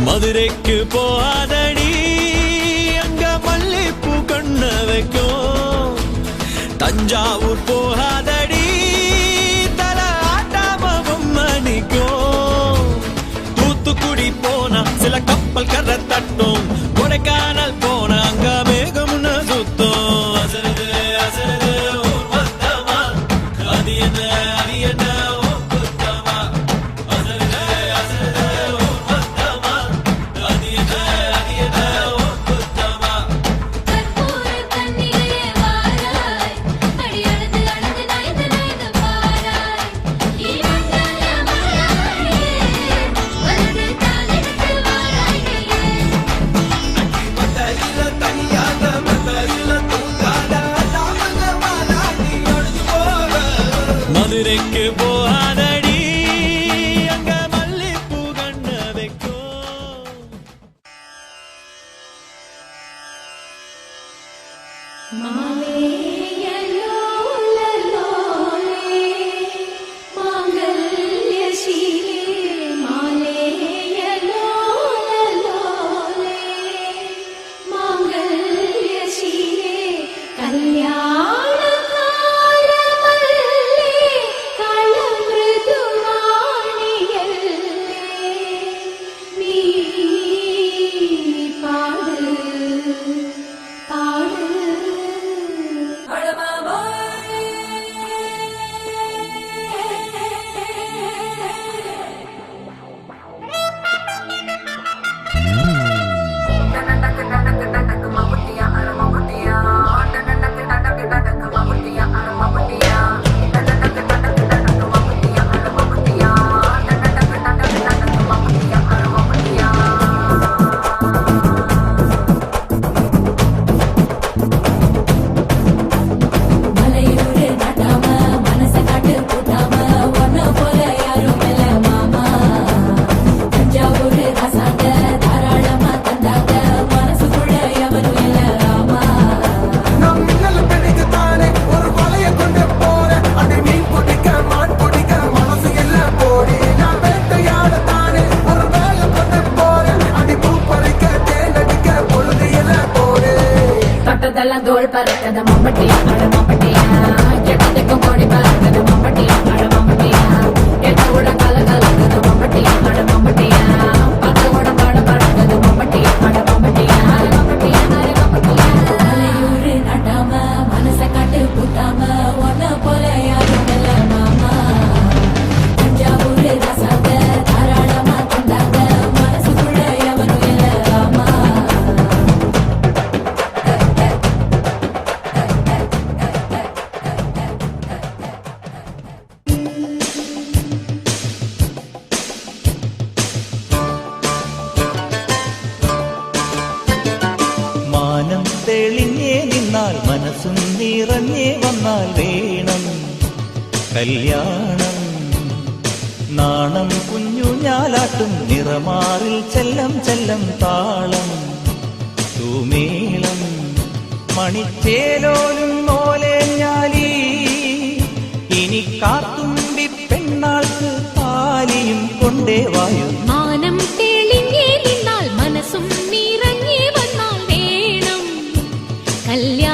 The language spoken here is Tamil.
மதுரைக்கு போகாதடி, அங்க மல்லிப்பூ கண்ண வைக்கும். தஞ்சாவூர் போகாதடி, தல ஆட்டாம பொம்மணிக்கும். தூத்துக்குடி போனா சில கப்பல் கரை தட்டும். கொடைக்கானல் போனா அங்க மேகம்னு சுத்தும். அசருது அசருது ஊர் மொத்தமா, அது என்ன அது என்ன மதுரைக்கு போகாதடி, அங்க மல்லிப்பூ கண்ண வைக்கும். தோல் பறக்கத மம்பட்டியா அட மம்பட்டியா, கெட்டதுக்கும் கோடி பறக்கத மம்பட்டியா அட மம்பட்டியா, எட்ட கூட கல கலக்கத மம்பட்டியா அட மம்பட்டியா, பத்த கூட பாட பறக்கத மம்பட்டியா அட மம்பட்டியா, மம்பட்டியா மம்பட்டியா. மலையூரு நட்டாம மனச காட்டு பூட்டாம ஒன்ன போல யாரும் இல்ல மாமா. தஞ்சாவூரு ரசாங்க தாராளமா தந்தாங்க, மனசுக்குள்ள எவனும் இல்ல ஆமா. തെളിഞ്ഞേ നിന്നാൽ മനസ്സും നിറഞ്ഞേ വന്നാൽ വേണം കല്യാണം. നാണം കുഞ്ഞു ഞാലാട്ടും നിറമാറിൽ ചെല്ലം ചെല്ലം താളം തൂമേളം മണിച്ചേലോലും മോലേഞ്ഞാലി. ഇനി കാത്തുമ്പി പെണ്ണാൾക്ക് താലിയും കൊണ്ടേ വായു. മാനം തെളിഞ്ഞേ നിന്നാൽ മനസ്സും നിറഞ്ഞേ വന്നാൽ വേണം കല്യാണം.